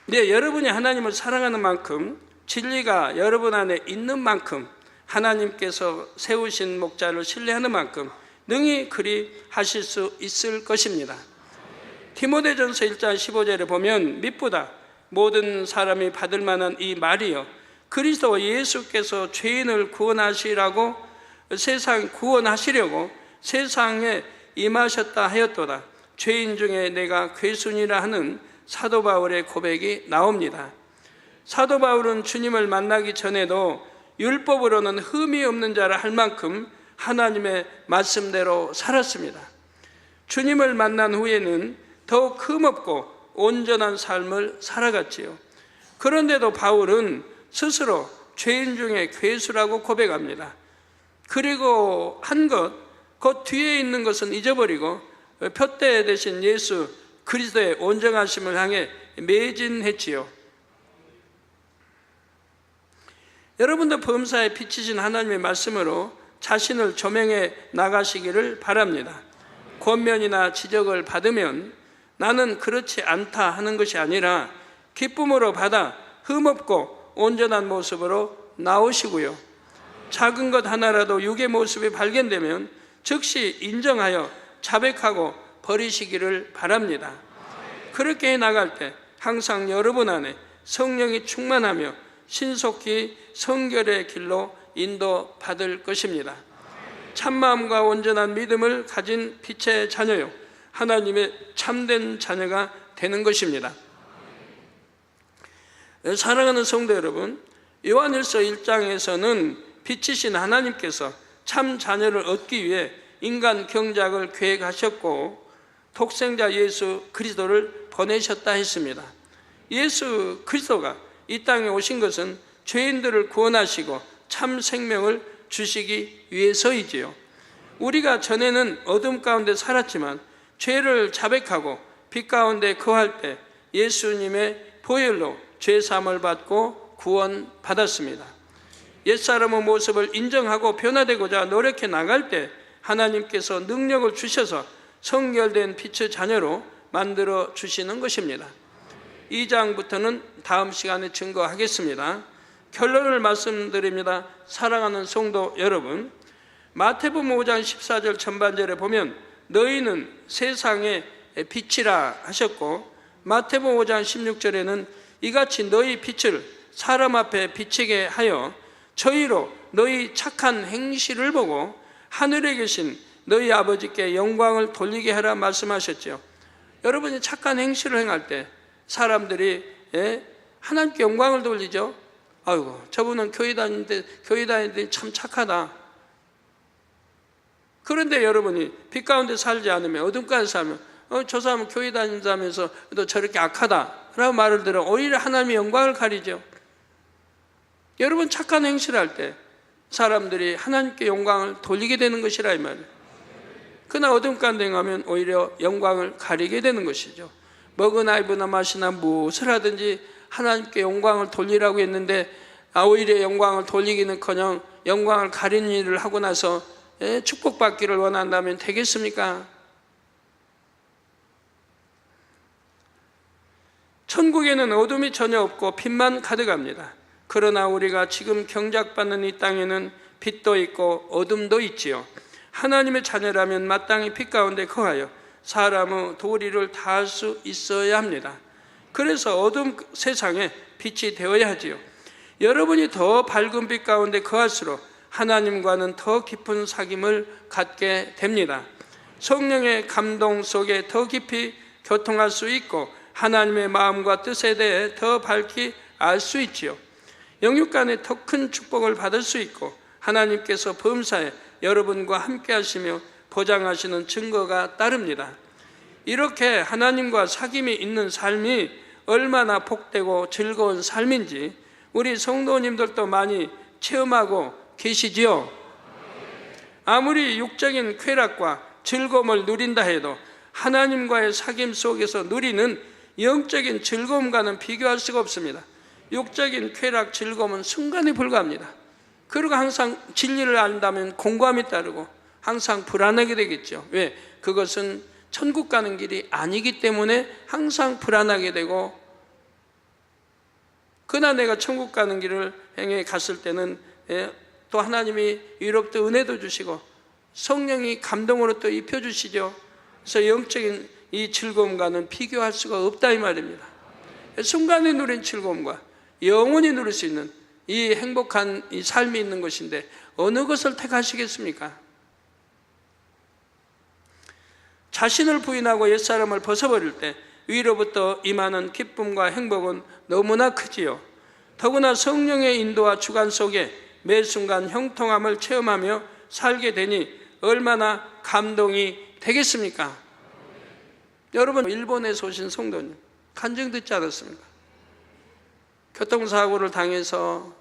네, 여러분이 하나님을 사랑하는 만큼 진리가 여러분 안에 있는 만큼 하나님께서 세우신 목자를 신뢰하는 만큼 능히 그리 하실 수 있을 것입니다. 디모데전서 1장 15절에 보면 밑보다 모든 사람이 받을 만한 이 말이요 그리스도 예수께서 죄인을 구원하시라고 구원하시려고 세상에 임하셨다 하였도다. 죄인 중에 내가 괴순이라 하는 사도 바울의 고백이 나옵니다. 사도 바울은 주님을 만나기 전에도 율법으로는 흠이 없는 자라 할 만큼 하나님의 말씀대로 살았습니다. 주님을 만난 후에는 더욱 흠없고 온전한 삶을 살아갔지요. 그런데도 바울은 스스로 죄인 중에 괴수라고 고백합니다. 그리고 한 것, 그 뒤에 있는 것은 잊어버리고 표대 되신 예수 그리스도의 온전하심을 향해 매진했지요. 여러분도 범사에 비치신 하나님의 말씀으로 자신을 조명해 나가시기를 바랍니다. 권면이나 지적을 받으면 나는 그렇지 않다 하는 것이 아니라 기쁨으로 받아 흠없고 온전한 모습으로 나오시고요. 작은 것 하나라도 육의 모습이 발견되면 즉시 인정하여 자백하고 버리시기를 바랍니다. 그렇게 해 나갈 때 항상 여러분 안에 성령이 충만하며 신속히 성결의 길로 인도받을 것입니다. 참마음과 온전한 믿음을 가진 빛의 자녀요 하나님의 참된 자녀가 되는 것입니다. 사랑하는 성도 여러분, 요한일서 1장에서는 빛이신 하나님께서 참 자녀를 얻기 위해 인간 경작을 계획하셨고 독생자 예수 그리스도를 보내셨다 했습니다. 예수 그리스도가 이 땅에 오신 것은 죄인들을 구원하시고 참 생명을 주시기 위해서이지요. 우리가 전에는 어둠 가운데 살았지만 죄를 자백하고 빛 가운데 거할 때 예수님의 보혈로 죄 사함을 받고 구원받았습니다. 옛사람의 모습을 인정하고 변화되고자 노력해 나갈 때 하나님께서 능력을 주셔서 성결된 빛의 자녀로 만들어 주시는 것입니다. 2장부터는 다음 시간에 증거하겠습니다. 결론을 말씀드립니다. 사랑하는 성도 여러분, 마태복음 5장 14절 전반절에 보면 너희는 세상의 빛이라 하셨고, 마태복음 5장 16절에는 이같이 너희 빛을 사람 앞에 비치게 하여 저희로 너희 착한 행실을 보고 하늘에 계신 너희 아버지께 영광을 돌리게 하라 말씀하셨죠. 여러분이 착한 행실을 행할 때 사람들이 하나님께 영광을 돌리죠. 아이고, 저분은 교회 다니는데 참 착하다. 그런데 여러분이 빛 가운데 살지 않으면, 어둠 가운데 살면 저 사람은 교회 다닌다면서 또 저렇게 악하다라고 말을 들어 오히려 하나님의 영광을 가리죠. 여러분, 착한 행실을 할 때 사람들이 하나님께 영광을 돌리게 되는 것이라 이 말이에요. 그러나 어둠 가운데 가면 오히려 영광을 가리게 되는 것이죠. 먹으나 입으나 마시나 무엇을 하든지 하나님께 영광을 돌리라고 했는데 오히려 영광을 돌리기는커녕 영광을 가리는 일을 하고 나서 축복받기를 원한다면 되겠습니까? 천국에는 어둠이 전혀 없고 빛만 가득합니다. 그러나 우리가 지금 경작받는 이 땅에는 빛도 있고 어둠도 있지요. 하나님의 자녀라면 마땅히 빛 가운데 거하여 사람의 도리를 다할 수 있어야 합니다. 그래서 어둠 세상에 빛이 되어야 하지요. 여러분이 더 밝은 빛 가운데 거할수록 하나님과는 더 깊은 사귐을 갖게 됩니다. 성령의 감동 속에 더 깊이 교통할 수 있고 하나님의 마음과 뜻에 대해 더 밝히 알 수 있지요. 영육 간에 더 큰 축복을 받을 수 있고 하나님께서 범사에 여러분과 함께 하시며 보장하시는 증거가 따릅니다. 이렇게 하나님과 사귐이 있는 삶이 얼마나 복되고 즐거운 삶인지 우리 성도님들도 많이 체험하고 계시지요. 아무리 육적인 쾌락과 즐거움을 누린다 해도 하나님과의 사귐 속에서 누리는 영적인 즐거움과는 비교할 수가 없습니다. 육적인 쾌락, 즐거움은 순간에 불과합니다. 그리고 항상 진리를 안다면 공감이 따르고 항상 불안하게 되겠죠. 왜? 그것은 천국 가는 길이 아니기 때문에 항상 불안하게 되고, 그러나 내가 천국 가는 길을 행해 갔을 때는 또 하나님이 위로부터 은혜도 주시고 성령이 감동으로 또 입혀주시죠. 그래서 영적인 이 즐거움과는 비교할 수가 없다 이 말입니다. 순간에 누린 즐거움과 영원히 누릴 수 있는 이 행복한 이 삶이 있는 것인데 어느 것을 택하시겠습니까? 자신을 부인하고 옛사람을 벗어버릴 때 위로부터 임하는 기쁨과 행복은 너무나 크지요. 더구나 성령의 인도와 주관 속에 매 순간 형통함을 체험하며 살게 되니 얼마나 감동이 되겠습니까? 여러분, 일본에서 오신 성도님 간증 듣지 않았습니까? 교통사고를 당해서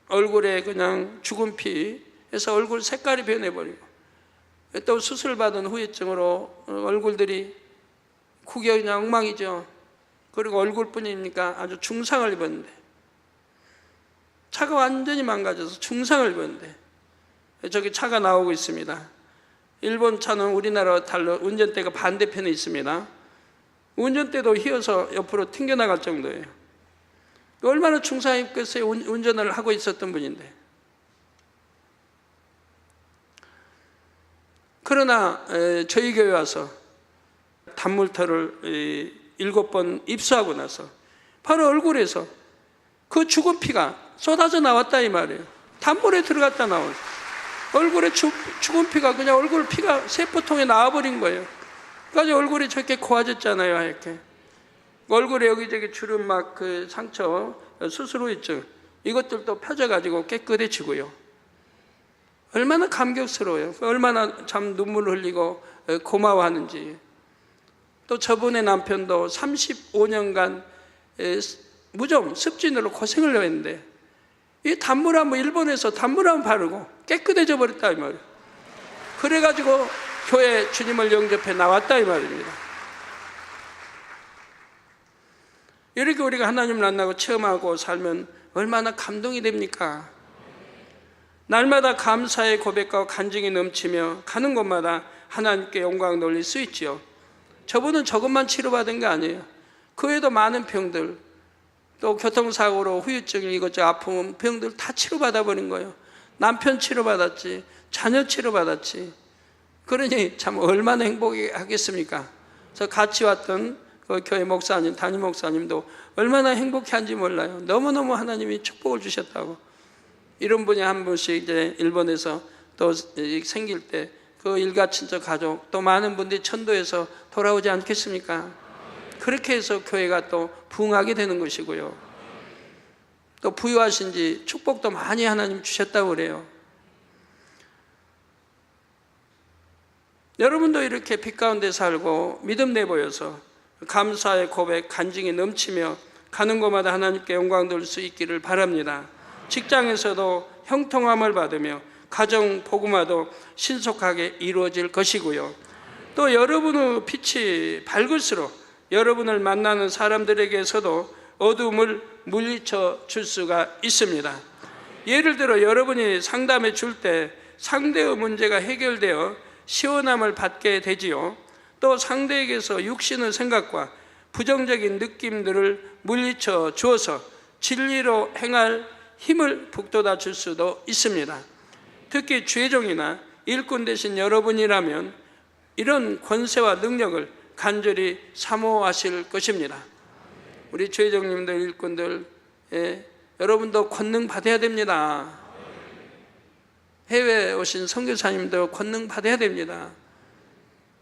얼굴에 그냥 죽은 피에서 얼굴 색깔이 변해버리고 또 수술받은 후유증으로 얼굴들이 구겨이 그냥 엉망이죠. 그리고 얼굴뿐이니까 아주 중상을 입었는데, 차가 완전히 망가져서 중상을 입었는데, 저기 차가 나오고 있습니다. 일본 차는 우리나라와 달라 운전대가 반대편에 있습니다. 운전대도 휘어서 옆으로 튕겨나갈 정도예요. 얼마나 중상이 입겠어요. 운전을 하고 있었던 분인데. 그러나 저희 교회 와서 단물터를 7번 입수하고 나서 바로 얼굴에서 그 죽은 피가 쏟아져 나왔다 이 말이에요. 단물에 들어갔다 나오죠. 얼굴에 죽은 피가 그냥 얼굴 피가 세포통에 나와버린 거예요. 그래서 얼굴이 저렇게 고와졌잖아요. 이렇게 얼굴에 여기저기 주름 막 그 상처, 수술 후유증 이것들도 펴져가지고 깨끗해지고요. 얼마나 감격스러워요. 얼마나 참 눈물을 흘리고 고마워하는지. 또 저분의 남편도 35년간 무좀 습진으로 고생을 했는데 이 단물함 일본에서 단물함 바르고 깨끗해져 버렸다 이 말이에요. 그래가지고 교회 주님을 영접해 나왔다 이 말입니다. 이렇게 우리가 하나님을 만나고 체험하고 살면 얼마나 감동이 됩니까? 날마다 감사의 고백과 간증이 넘치며 가는 곳마다 하나님께 영광 돌릴 수 있지요. 저분은 저것만 치료받은 게 아니에요. 그 외에도 많은 병들, 또 교통사고로 후유증, 이것저것 아픔, 병들 다 치료받아 버린 거예요. 남편 치료받았지, 자녀 치료받았지. 그러니 참 얼마나 행복하겠습니까? 저 같이 왔던 그 교회 목사님, 담임 목사님도 얼마나 행복한지 몰라요. 너무너무 하나님이 축복을 주셨다고. 이런 분이 한 분씩 이제 일본에서 또 생길 때 그 일가 친척 가족 또 많은 분들이 천도에서 돌아오지 않겠습니까? 그렇게 해서 교회가 또 부흥하게 되는 것이고요. 또 부유하신지 축복도 많이 하나님 주셨다고 그래요. 여러분도 이렇게 빛 가운데 살고 믿음 내보여서 감사의 고백, 간증이 넘치며 가는 곳마다 하나님께 영광 돌릴 수 있기를 바랍니다. 직장에서도 형통함을 받으며 가정 복음화도 신속하게 이루어질 것이고요. 또 여러분의 빛이 밝을수록 여러분을 만나는 사람들에게서도 어둠을 물리쳐 줄 수가 있습니다. 예를 들어 여러분이 상담해 줄 때 상대의 문제가 해결되어 시원함을 받게 되지요. 또 상대에게서 육신의 생각과 부정적인 느낌들을 물리쳐 주어서 진리로 행할 힘을 북돋아 줄 수도 있습니다. 특히 죄종이나 일꾼 되신 여러분이라면 이런 권세와 능력을 간절히 사모하실 것입니다. 우리 죄종님들, 일꾼들, 여러분도 권능 받아야 됩니다. 해외에 오신 선교사님도 권능 받아야 됩니다.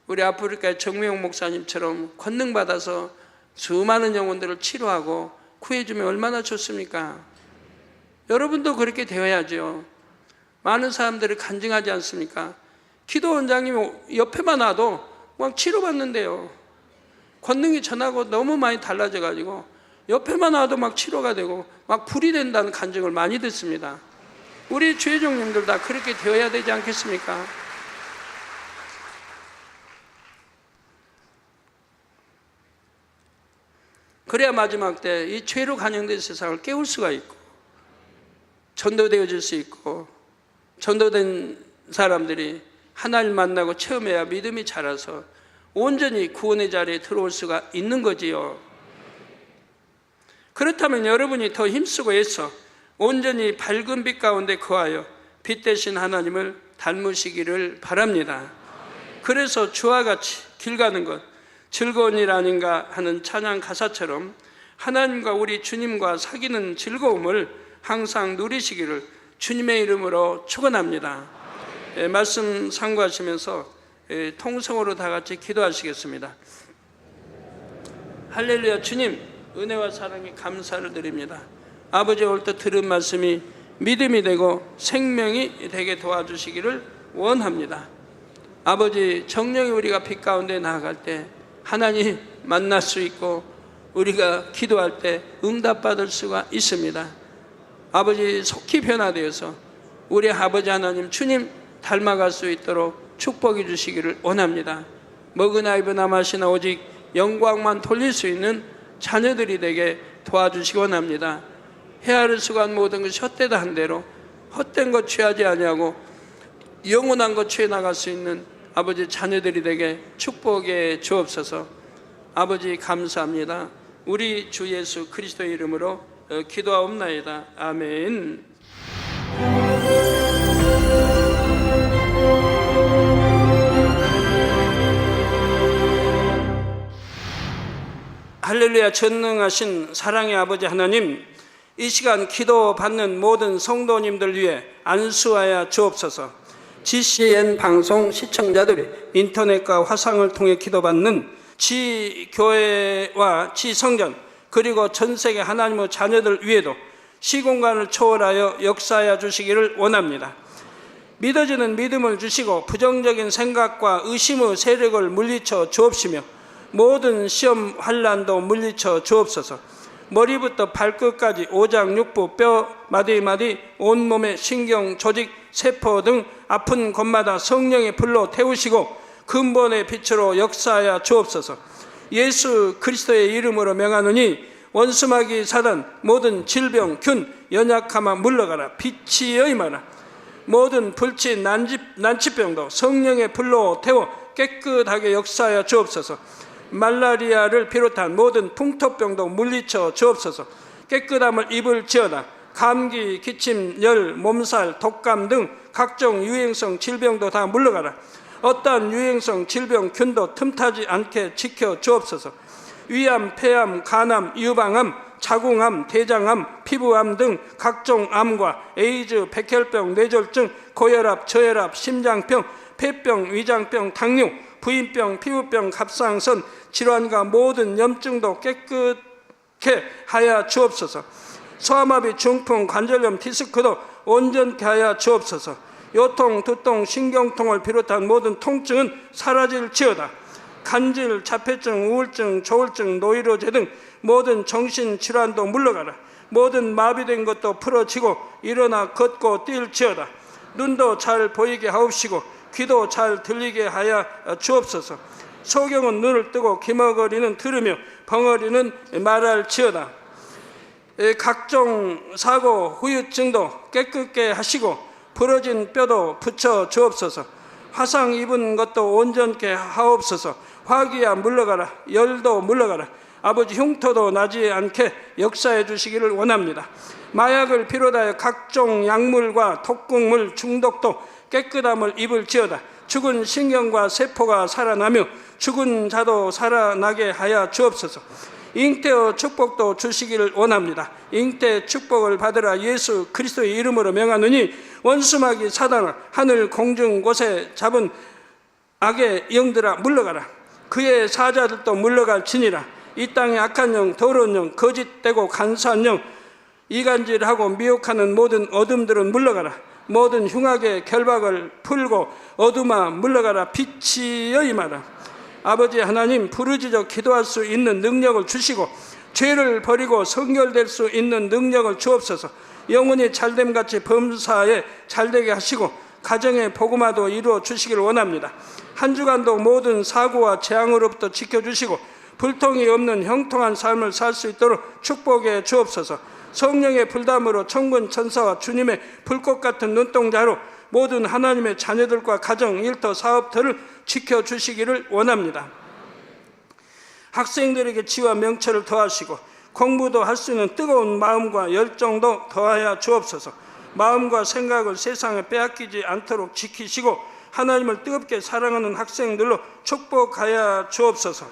우리 아프리카의 정명용 목사님처럼 권능 받아서 수많은 영혼들을 치료하고 구해주면 얼마나 좋습니까? 여러분도 그렇게 되어야죠. 많은 사람들이 간증하지 않습니까? 기도 원장님이 옆에만 놔도 막 치료받는데요. 권능이 전하고 너무 많이 달라져가지고 옆에만 놔도 막 치료가 되고 막 불이 된다는 간증을 많이 듣습니다. 우리 주회종님들 다 그렇게 되어야 되지 않겠습니까? 그래야 마지막 때 이 죄로 간영된 세상을 깨울 수가 있고 전도되어질 수 있고 전도된 사람들이 하나님 만나고 체험해야 믿음이 자라서 온전히 구원의 자리에 들어올 수가 있는 거지요. 그렇다면 여러분이 더 힘쓰고 애써 온전히 밝은 빛 가운데 거하여 빛 대신 하나님을 닮으시기를 바랍니다. 그래서 주와 같이 길 가는 것 즐거운 일 아닌가 하는 찬양 가사처럼 하나님과 우리 주님과 사귀는 즐거움을 항상 누리시기를 주님의 이름으로 축원합니다. 말씀 상고하시면서 통성으로 다 같이 기도하시겠습니다. 할렐루야. 주님 은혜와 사랑에 감사를 드립니다. 아버지 오늘 또 들은 말씀이 믿음이 되고 생명이 되게 도와주시기를 원합니다. 아버지 정령이 우리가 빛 가운데 나아갈 때 하나님 만날 수 있고 우리가 기도할 때 응답받을 수가 있습니다. 아버지 속히 변화되어서 우리 아버지 하나님 주님 닮아갈 수 있도록 축복해 주시기를 원합니다. 먹으나 입으나 마시나 오직 영광만 돌릴 수 있는 자녀들이 되게 도와주시기 원합니다. 헤아릴 수가 없는 모든 것이 헛되다 한 대로 헛된 것 취하지 아니하고 영원한 것 취해 나갈 수 있는 아버지 자녀들이 되게 축복해 주옵소서. 아버지 감사합니다. 우리 주 예수 그리스도의 이름으로 기도하옵나이다. 아멘. 할렐루야. 전능하신 사랑의 아버지 하나님, 이 시간 기도받는 모든 성도님들 위해 안수하여 주옵소서. GCN 방송 시청자들이 인터넷과 화상을 통해 기도받는 지교회와 지성전 그리고 전 세계 하나님의 자녀들 위에도 시공간을 초월하여 역사하여 주시기를 원합니다. 믿어지는 믿음을 주시고 부정적인 생각과 의심의 세력을 물리쳐 주옵시며 모든 시험 환난도 물리쳐 주옵소서. 머리부터 발끝까지 오장육부 뼈 마디마디 온몸의 신경 조직 세포 등 아픈 곳마다 성령의 불로 태우시고 근본의 빛으로 역사하여 주옵소서. 예수 그리스도의 이름으로 명하노니 원수마귀 사단 모든 질병 균 연약함아 물러가라. 빛이여 임하라. 모든 불치 난치병도 성령의 불로 태워 깨끗하게 역사하여 주옵소서. 말라리아를 비롯한 모든 풍토병도 물리쳐 주옵소서. 깨끗함을 입을지어다. 감기, 기침, 열, 몸살, 독감 등 각종 유행성 질병도 다 물러가라. 어떠한 유행성 질병 균도 틈타지 않게 지켜 주옵소서. 위암, 폐암, 간암, 유방암, 자궁암, 대장암, 피부암 등 각종 암과 에이즈, 백혈병, 뇌졸중, 고혈압, 저혈압, 심장병, 폐병, 위장병, 당뇨, 부인병, 피부병, 갑상선 질환과 모든 염증도 깨끗게 하여 주옵소서. 소아마비, 중풍, 관절염, 디스크도 온전케 하여 주옵소서. 요통, 두통, 신경통을 비롯한 모든 통증은 사라질지어다. 간질, 자폐증, 우울증, 조울증, 노이로제 등 모든 정신질환도 물러가라. 모든 마비된 것도 풀어지고 일어나 걷고 뛸지어다. 눈도 잘 보이게 하옵시고 귀도 잘 들리게 하여 주옵소서. 소경은 눈을 뜨고 기머거리는 들으며 벙어리는 말할지어다. 각종 사고, 후유증도 깨끗게 하시고 부러진 뼈도 붙여 주옵소서. 화상 입은 것도 온전케 하옵소서. 화기야 물러가라. 열도 물러가라. 아버지 흉터도 나지 않게 역사해 주시기를 원합니다. 마약을 비롯하여 각종 약물과 독극물 중독도 깨끗함을 입을지어다. 죽은 신경과 세포가 살아나며 죽은 자도 살아나게 하여 주옵소서. 잉태의 축복도 주시기를 원합니다. 잉태 축복을 받으라. 예수 그리스도의 이름으로 명하노니 원수마귀 사단아 하늘 공중 곳에 잡은 악의 영들아 물러가라. 그의 사자들도 물러갈지니라. 이 땅의 악한 영, 더러운 영, 거짓되고 간사한 영, 이간질하고 미혹하는 모든 어둠들은 물러가라. 모든 흉악의 결박을 풀고 어둠아 물러가라. 빛이여 임하라. 아버지 하나님, 부르짖어 기도할 수 있는 능력을 주시고 죄를 버리고 성결될 수 있는 능력을 주옵소서. 영혼이 잘됨같이 범사에 잘되게 하시고 가정의 복음화도 이루어 주시기를 원합니다. 한 주간도 모든 사고와 재앙으로부터 지켜주시고 불통이 없는 형통한 삶을 살 수 있도록 축복해 주옵소서. 성령의 불담으로 천군 천사와 주님의 불꽃 같은 눈동자로 모든 하나님의 자녀들과 가정, 일터, 사업터를 지켜주시기를 원합니다. 학생들에게 지와 명철을 더하시고 공부도 할 수 있는 뜨거운 마음과 열정도 더하여 주옵소서. 마음과 생각을 세상에 빼앗기지 않도록 지키시고 하나님을 뜨겁게 사랑하는 학생들로 축복하여 주옵소서.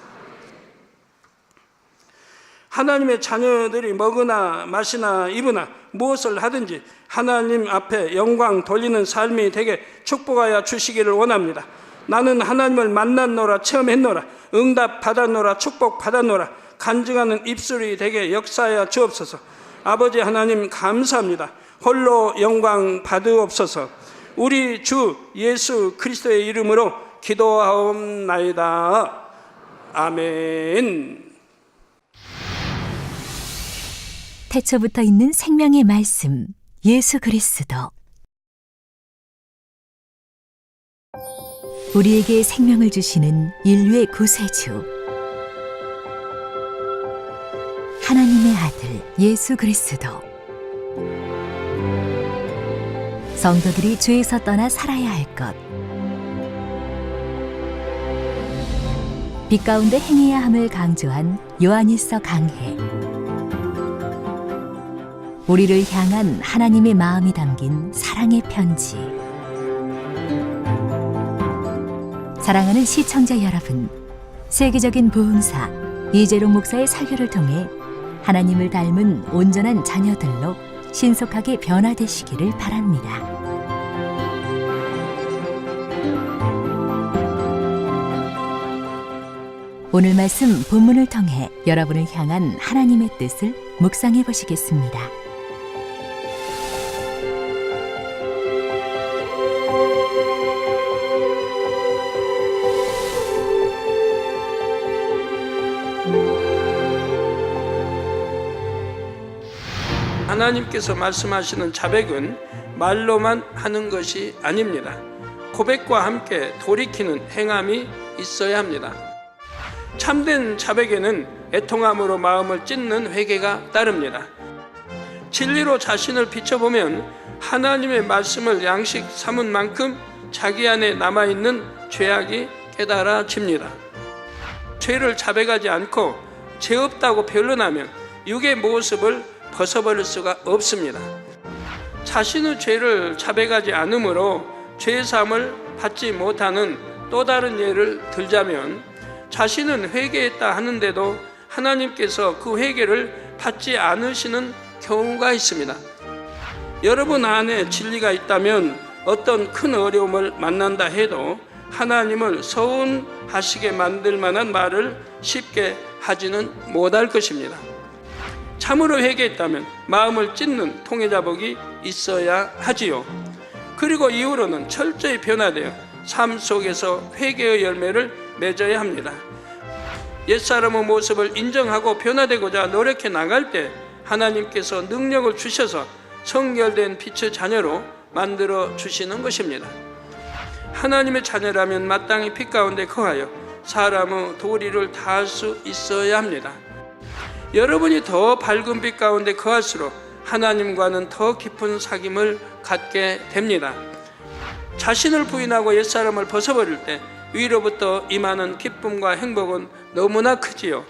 하나님의 자녀들이 먹으나 마시나 입으나 무엇을 하든지 하나님 앞에 영광 돌리는 삶이 되게 축복하여 주시기를 원합니다. 나는 하나님을 만났노라, 체험했노라, 응답 받았노라, 축복 받았노라, 간증하는 입술이 되게 역사하여 주옵소서. 아버지 하나님 감사합니다. 홀로 영광 받으옵소서. 우리 주 예수 그리스도의 이름으로 기도하옵나이다. 아멘. 태초부터 있는 생명의 말씀 예수 그리스도. 우리에게 생명을 주시는 인류의 구세주 하나님의 아들 예수 그리스도. 성도들이 죄에서 떠나 살아야 할 것, 빛 가운데 행해야 함을 강조한 요한일서 강해. 우리를 향한 하나님의 마음이 담긴 사랑의 편지. 사랑하는 시청자 여러분, 세계적인 부흥사 이재룡 목사의 설교를 통해 하나님을 닮은 온전한 자녀들로 신속하게 변화되시기를 바랍니다. 오늘 말씀 본문을 통해 여러분을 향한 하나님의 뜻을 묵상해 보시겠습니다. 하나님께서 말씀하시는 자백은 말로만 하는 것이 아닙니다. 고백과 함께 돌이키는 행함이 있어야 합니다. 참된 자백에는 애통함으로 마음을 찢는 회개가 따릅니다. 진리로 자신을 비춰보면 하나님의 말씀을 양식 삼은 만큼 자기 안에 남아있는 죄악이 깨달아집니다. 죄를 자백하지 않고 죄 없다고 변론하면 육의 모습을 벗어버릴 수가 없습니다. 자신의 죄를 자백하지 않으므로 죄사함을 받지 못하는 또 다른 예를 들자면, 자신은 회개했다 하는데도 하나님께서 그 회개를 받지 않으시는 경우가 있습니다. 여러분 안에 진리가 있다면 어떤 큰 어려움을 만난다 해도 하나님을 서운하시게 만들 만한 말을 쉽게 하지는 못할 것입니다. 참으로 회개했다면 마음을 찢는 통해자복이 있어야 하지요. 그리고 이후로는 철저히 변화되어 삶 속에서 회개의 열매를 맺어야 합니다. 옛사람의 모습을 인정하고 변화되고자 노력해 나갈 때 하나님께서 능력을 주셔서 성결된 빛의 자녀로 만들어 주시는 것입니다. 하나님의 자녀라면 마땅히 빛 가운데 거하여 사람의 도리를 다할 수 있어야 합니다. 여러분이 더 밝은 빛 가운데 거할수록 하나님과는 더 깊은 사귐을 갖게 됩니다. 자신을 부인하고 옛사람을 벗어버릴 때 위로부터 임하는 기쁨과 행복은 너무나 크지요.